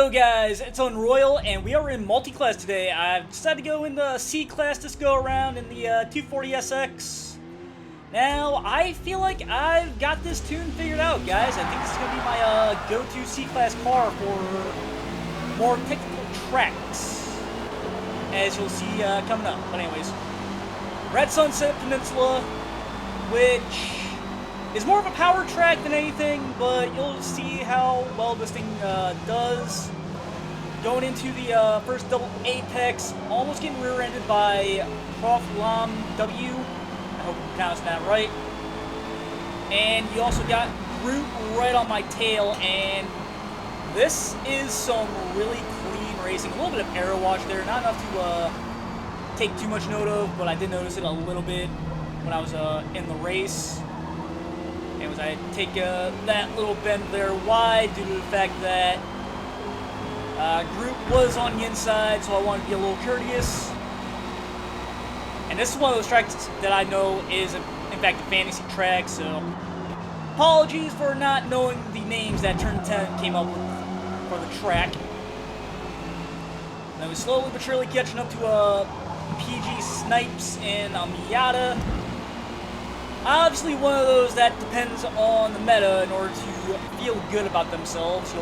Yo guys, it's Unroyal and we are in multi-class today. I've decided to go in the C class this go around in the 240SX. Now, I feel like I've got this tune figured out, guys. I think this is going to be my go-to C class car for more technical tracks, as you'll see coming up. But anyways, Red Sunset Peninsula, which is more of a power track than anything, but you'll see how well this thing does. Going into the first double apex, almost getting rear-ended by Prof. Lam W. I hope I'm pronouncing that right. And you also got Groot right on my tail, and this is some really clean racing. A little bit of aero wash there, not enough to take too much note of, but I did notice it a little bit when I was in the race. Was I take that little bend there wide due to the fact that Groot was on the inside, so I wanted to be a little courteous. And this is one of those tracks that I know is, in fact, a fantasy track, so apologies for not knowing the names that Turn 10 came up with for the track. And I was slowly but surely catching up to PG Snipes and Miata. Obviously, one of those that depends on the meta in order to feel good about themselves.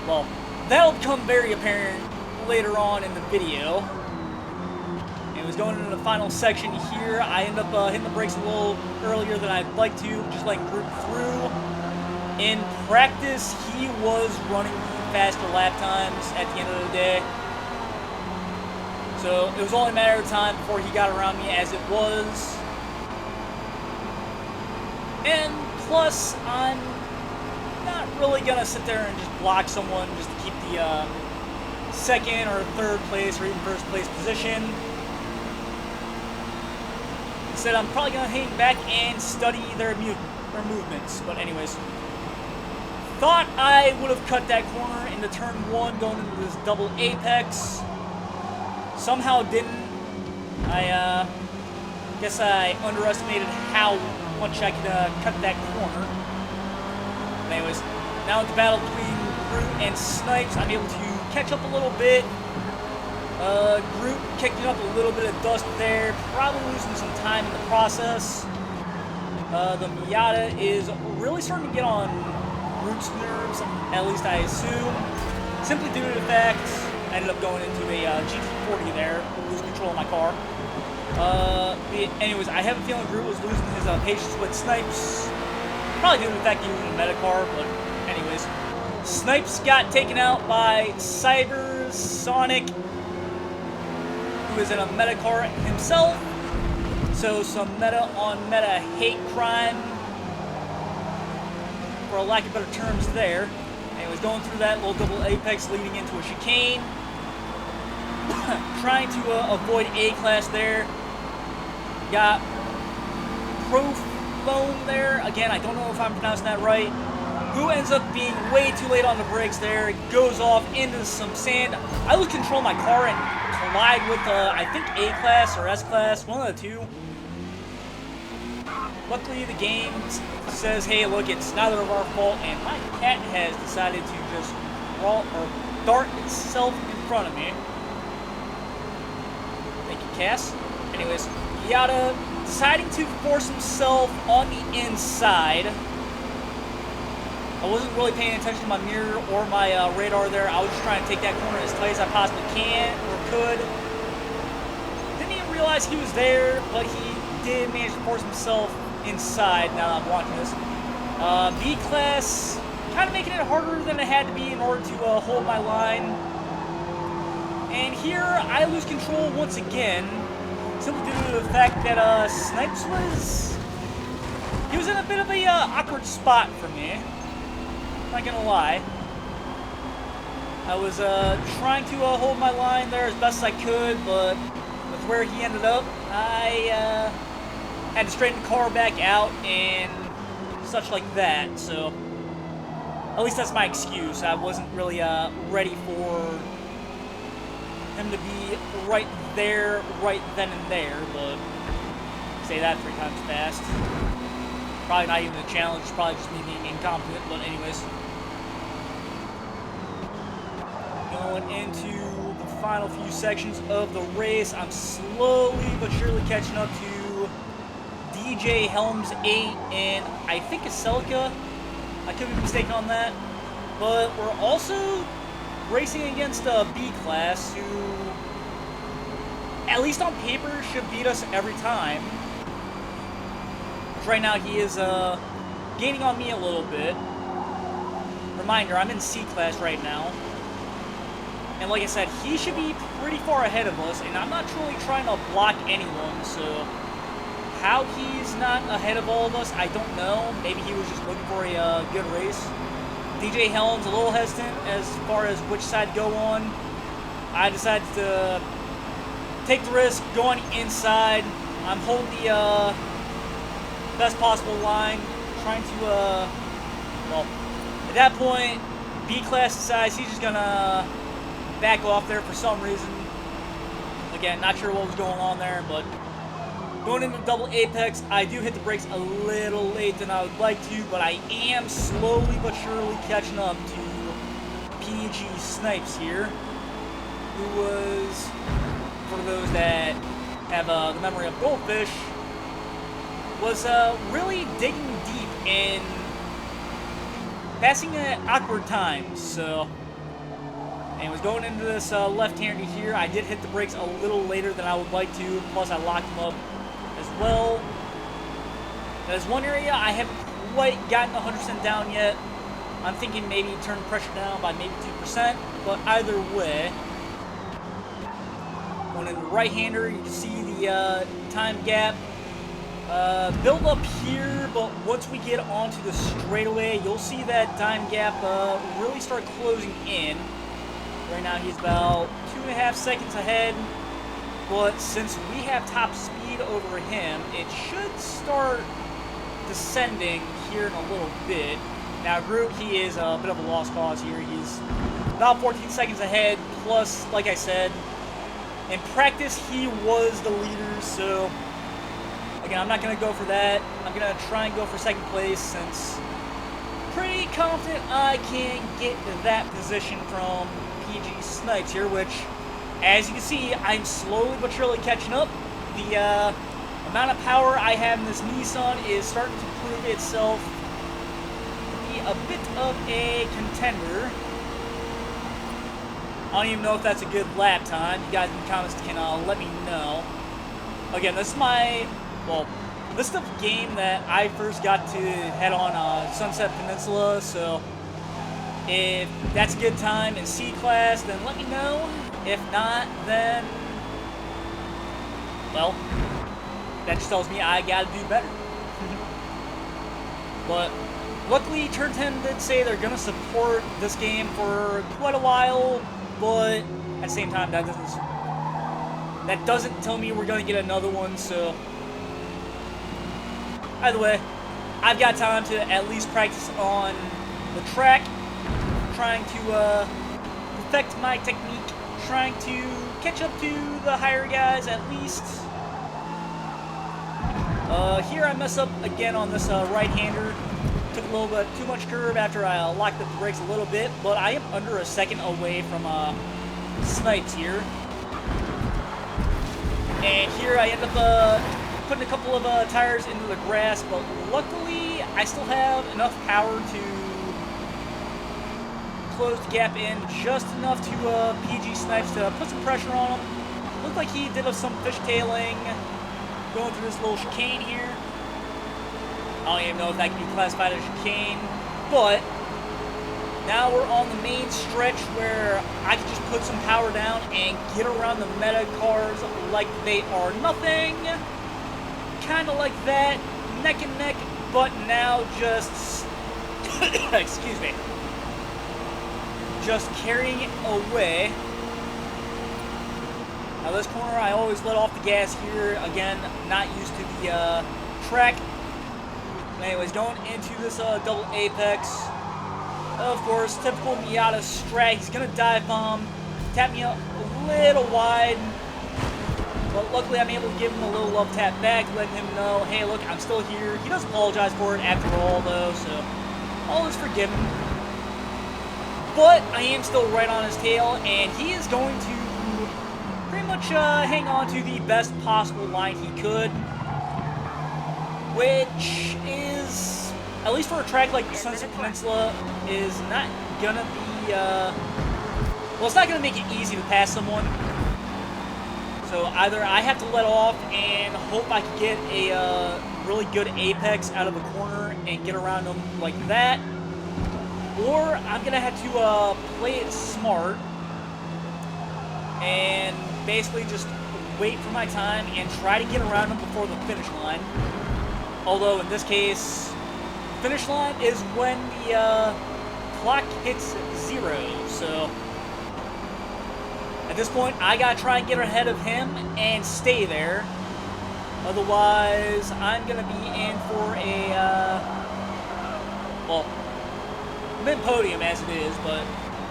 Well, that'll become very apparent later on in the video. And it was going into the final section here. I end up hitting the brakes a little earlier than I'd like to, just letting Groot through. In practice, he was running faster lap times at the end of the day. So it was only a matter of time before he got around me, as it was. And plus, I'm not really going to sit there and just block someone just to keep the second or third place or even first place position. Instead, I'm probably going to hang back and study their movements. But anyways, thought I would have cut that corner into turn 1 going into this double apex. Somehow didn't. I guess I underestimated how much I could cut that corner. But anyways, now with the battle between Groot and Snipes, I'm able to catch up a little bit. Groot kicking up a little bit of dust there, probably losing some time in the process. The Miata is really starting to get on Groot's nerves, at least I assume, simply due to the fact I ended up going into a GT40 there, losing control of my car. Anyways, I have a feeling Groot was losing his patience with Snipes. Probably due to the fact he was in a meta car, but anyways. Snipes got taken out by Cyber Sonic, who is in a meta car himself. So some meta on meta hate crime, for a lack of better terms there. Anyways, going through that little double apex leading into a chicane. Trying to avoid A-class there. Got Profone there. Again, I don't know if I'm pronouncing that right. Who ends up being way too late on the brakes there. Goes off into some sand. I lose control of my car and collide with, I think, A-class or S-class. One of the two. Luckily, the game says, hey, look, it's neither of our fault. And my cat has decided to just dart itself in front of me. Thank you, Cass. Anyways, Miata deciding to force himself on the inside. I wasn't really paying attention to my mirror or my radar there. I was just trying to take that corner as tight as I possibly can or could. Didn't even realize he was there, but he did manage to force himself inside now that I'm watching this. B-Class kind of making it harder than it had to be in order to hold my line. And here I lose control once again, simply due to the fact that Snipes he was in a bit of a awkward spot for me. Not gonna lie. I was trying to hold my line there as best as I could, but with where he ended up, I had to straighten the car back out and such like that. So at least that's my excuse. I wasn't really ready for him to be right there, right then and there, but say that 3 times fast. Probably not even a challenge, it's probably just me being incompetent, but anyways. Going into the final few sections of the race, I'm slowly but surely catching up to DJ Helms 8 and I think it's Celica. I could be mistaken on that. But we're also racing against a B class who, at least on paper, should beat us every time. Right now he is gaining on me a little bit. Reminder, I'm in C class right now. And like I said, he should be pretty far ahead of us, and I'm not truly trying to block anyone, so how he's not ahead of all of us, I don't know. Maybe he was just looking for a good race. DJ Helms a little hesitant as far as which side to go on. I decided to take the risk, go on the inside. I'm holding the best possible line, trying to, well, at that point, B class decides he's just gonna back off there for some reason. Again, not sure what was going on there, but going into double apex, I do hit the brakes a little late than I would like to, but I am slowly but surely catching up to PG Snipes here, who was, for those that have the memory of Goldfish, was really digging deep and passing at awkward times. So, and was going into this left-hander here. I did hit the brakes a little later than I would like to, plus I locked him up as well. That is one area I haven't quite gotten 100% down yet. I'm thinking maybe turn pressure down by maybe 2%, but either way, going into the right-hander, you can see the time gap build up here, but once we get onto the straightaway, you'll see that time gap really start closing in. Right now he's about 2.5 seconds ahead, but since we have top speed over him, it should start descending here in a little bit. Now Groot, he is a bit of a lost cause here. He's about 14 seconds ahead, plus, like I said, in practice he was the leader, so again, I'm not going to go for that. I'm going to try and go for second place since pretty confident I can get that position from PG Snipes here, which, as you can see, I'm slowly but surely catching up. The amount of power I have in this Nissan is starting to prove itself to be a bit of a contender. I don't even know if that's a good lap time. You guys in the comments can let me know. Again, this is my, well, this is the game that I first got to head on Sunset Peninsula, so if that's a good time in C class, then let me know. If not, then, well, that just tells me I gotta do better. But luckily, Turn 10 did say they're gonna support this game for quite a while, but at the same time, that doesn't tell me we're gonna get another one, so either way, I've got time to at least practice on the track, trying to perfect my technique, trying to catch up to the higher guys at least. Here I mess up again on this right-hander. Took a little bit too much curve after I locked up the brakes a little bit, but I am under a second away from Snipes here. And here I end up putting a couple of tires into the grass, but luckily I still have enough power to close the gap in just enough to PG Snipes to put some pressure on him. Looked like he did some fishtailing going through this little chicane here. I don't even know if that can be classified as chicane, but now we're on the main stretch where I can just put some power down and get around the meta cars like they are nothing. Kind of like that, neck and neck, but now just, excuse me, just carrying it away. Now this corner, I always let off the gas here. Again, not used to the track. Anyways, going into this double apex. Of course, typical Miata strat. He's gonna dive bomb, tap me up a little wide. But luckily, I'm able to give him a little love tap back, letting him know, hey, look, I'm still here. He does apologize for it after all, though, so all is forgiven. but I am still right on his tail, and he is going to pretty much hang on to the best possible line he could, which is, at least for a track like the Sunset Peninsula, is not gonna be, well, it's not gonna make it easy to pass someone. So either I have to let off and hope I can get a really good apex out of the corner and get around them like that, or I'm gonna have to play it smart and basically just wait for my time and try to get around them before the finish line. Although in this case, finish line is when the clock hits 0, so at this point I gotta try and get ahead of him and stay there. Otherwise, I'm gonna be in for a, well, mid-podium as it is, but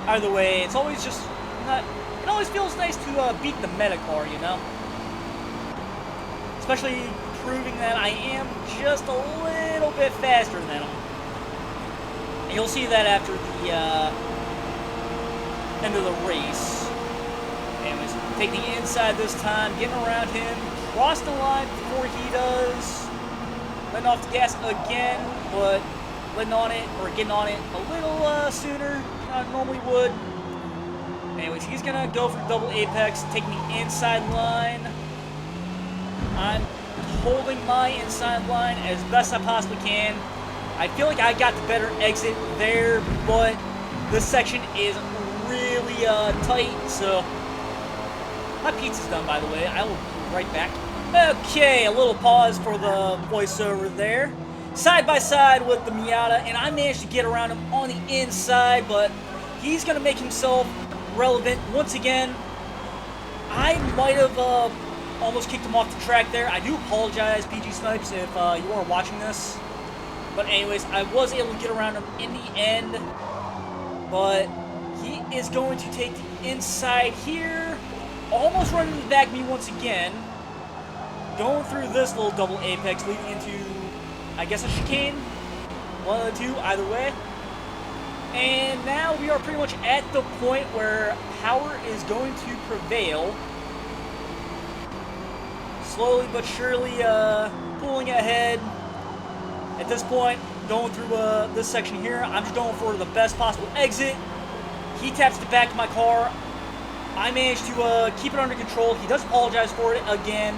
either way, it's always just not, it always feels nice to beat the meta car, you know? Especially proving that I am just a little bit faster than him. And you'll see that after the end of the race. Anyways, take the inside this time, getting around him, cross the line before he does, letting off the gas again, but letting on it, or getting on it a little sooner than I normally would. Anyways, he's gonna go for double apex, taking the inside line. I'm holding my inside line as best I possibly can. I feel like I got the better exit there, but this section is really tight, so my pizza's done, by the way. I will be right back. Okay, a little pause for the voiceover there. Side by side with the Miata, and I managed to get around him on the inside, but he's going to make himself relevant once again. I might have almost kicked him off the track there. I do apologize, PG Snipes, if you are watching this. But anyways, I was able to get around him in the end, but he is going to take the inside here, almost running back me once again, going through this little double apex, leading into, I guess, a chicane. One of the two, either way. And now we are pretty much at the point where power is going to prevail. Slowly but surely pulling ahead. At this point, going through this section here, I'm just going for the best possible exit. He taps the back of my car. I managed to keep it under control. He does apologize for it again.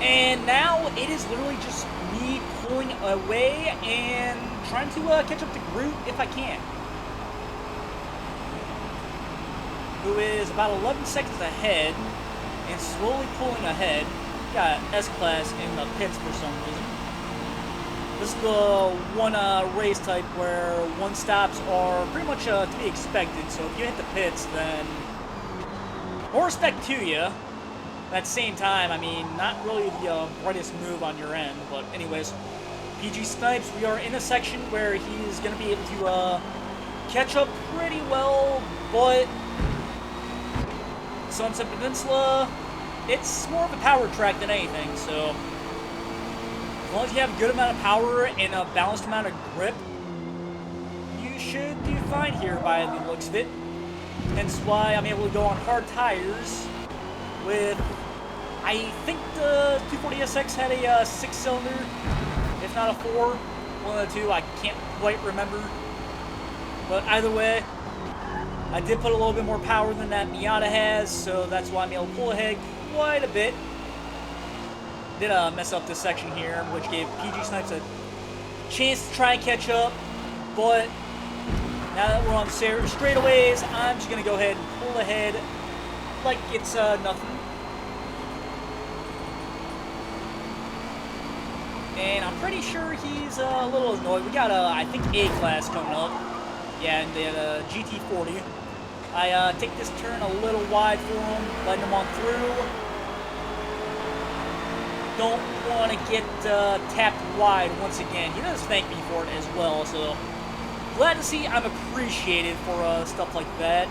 And now it is literally just me pulling away and trying to catch up to Groot if I can. Who is about 11 seconds ahead and slowly pulling ahead. Got S-Class in the pits for some reason. This is the one race type where one stops are pretty much to be expected. So if you hit the pits, then more respect to you. At the same time, I mean, not really the brightest move on your end. But anyways, PG Snipes, we are in a section where he's going to be able to catch up pretty well. But Sunset Peninsula, it's more of a power track than anything. So as long as you have a good amount of power and a balanced amount of grip, you should do fine here by the looks of it. Hence why I'm able to go on hard tires with, I think the 240SX had a 6-cylinder, if not a 4. One of the two, I can't quite remember. But either way, I did put a little bit more power than that Miata has, so that's why I'm able to pull ahead quite a bit. Did mess up this section here, which gave PG Snipes a chance to try and catch up, but now that we're on the straightaways, I'm just going to go ahead and pull ahead like it's nothing. And I'm pretty sure he's a little annoyed. We got, I think, A-Class coming up. Yeah, and the GT40. I take this turn a little wide for him, letting him on through. Don't want to get tapped wide once again. He does thank me for it as well, so glad to see I'm appreciated for stuff like that.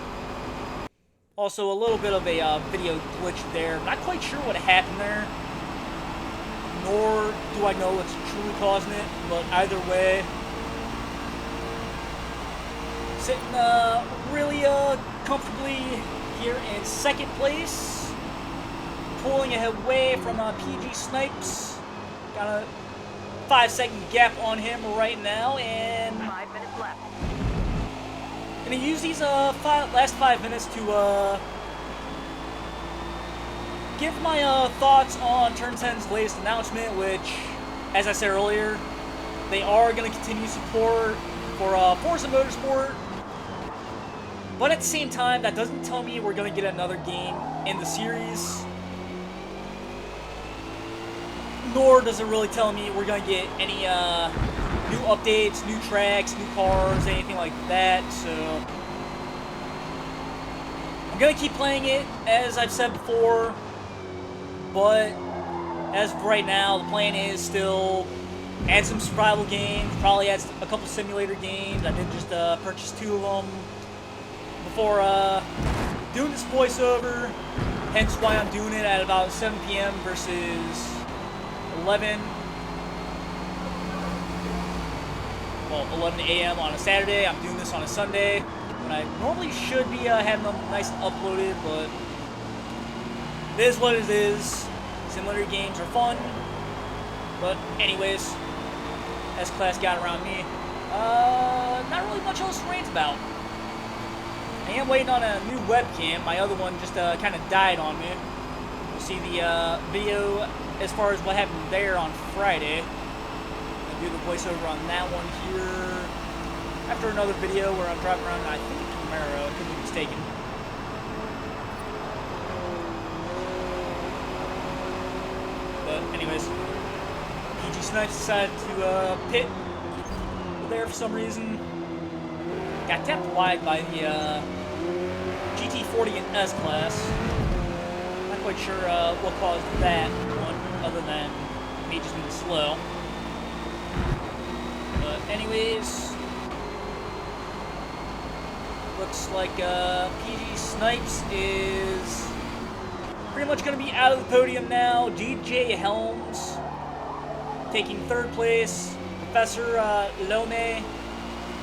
Also, a little bit of a video glitch there. Not quite sure what happened there, nor do I know what's truly causing it, but either way, Sitting really comfortably here in second place. Pulling away from PG Snipes. Got a 5-second gap on him right now, and 5 minutes left. Gonna use these last 5 minutes to give my thoughts on Turn 10's latest announcement, which, as I said earlier, they are gonna continue support for Forza Motorsport. But at the same time, that doesn't tell me we're gonna get another game in the series. Nor does it really tell me we're gonna get any new updates, new tracks, new cars, anything like that. So I'm gonna keep playing it, as I've said before. But as of right now, the plan is still add some survival games, probably add a couple simulator games. I did just purchase 2 of them before doing this voiceover, hence why I'm doing it at about 7 p.m. versus 11 a.m. on a Saturday. I'm doing this on a Sunday when I normally should be having them nice and uploaded, but it is what it is. Simulator games are fun, but anyways, S-Class got around me. Not really much else to rant about. I am waiting on a new webcam. My other one just kind of died on me. You'll see the video as far as what happened there on Friday. I'll do the voiceover on that one here after another video where I'm driving around, I think, a Camaro. I could be mistaken. But anyways, PG Snipes decided to pit there for some reason. Got tapped wide by the GT40 and S-Class. Not quite sure what caused that one, other than me just being slow. But anyways, looks like PG Snipes is pretty much going to be out of the podium now. DJ Helms taking 3rd place. Professor Lome,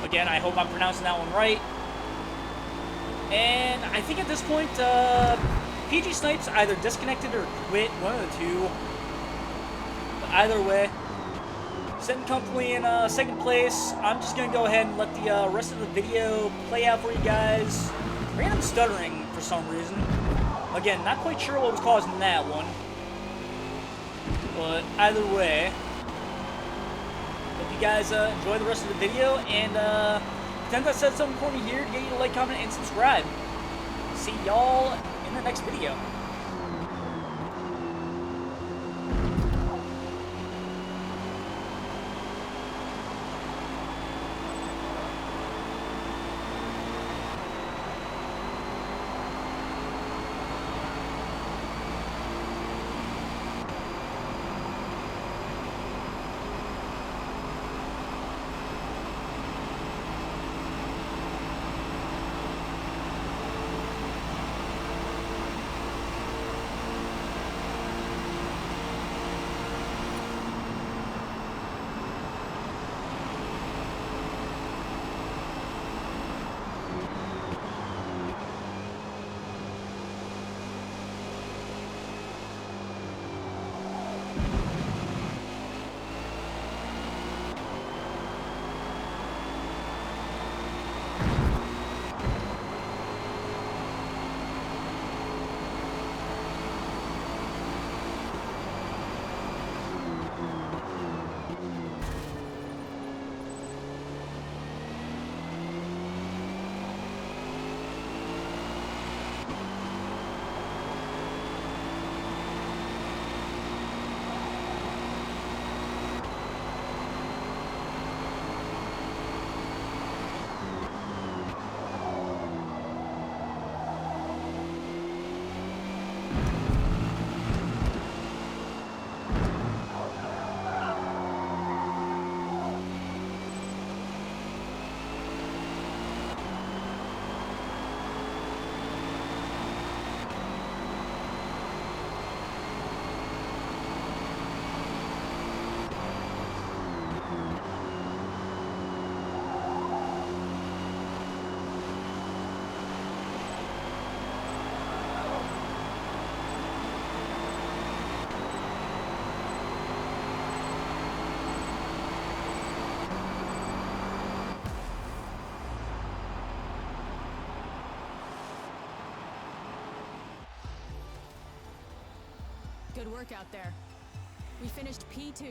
again, I hope I'm pronouncing that one right. And I think at this point, PG Snipes either disconnected or quit, one of the two. But either way, sitting comfortably in 2nd place. I'm just going to go ahead and let the rest of the video play out for you guys. Random stuttering for some reason. Again, not quite sure what was causing that one. But either way, hope you guys enjoy the rest of the video. And pretend I said something corny here to get you to like, comment, and subscribe. See y'all in the next video. Good work out there. We finished P2.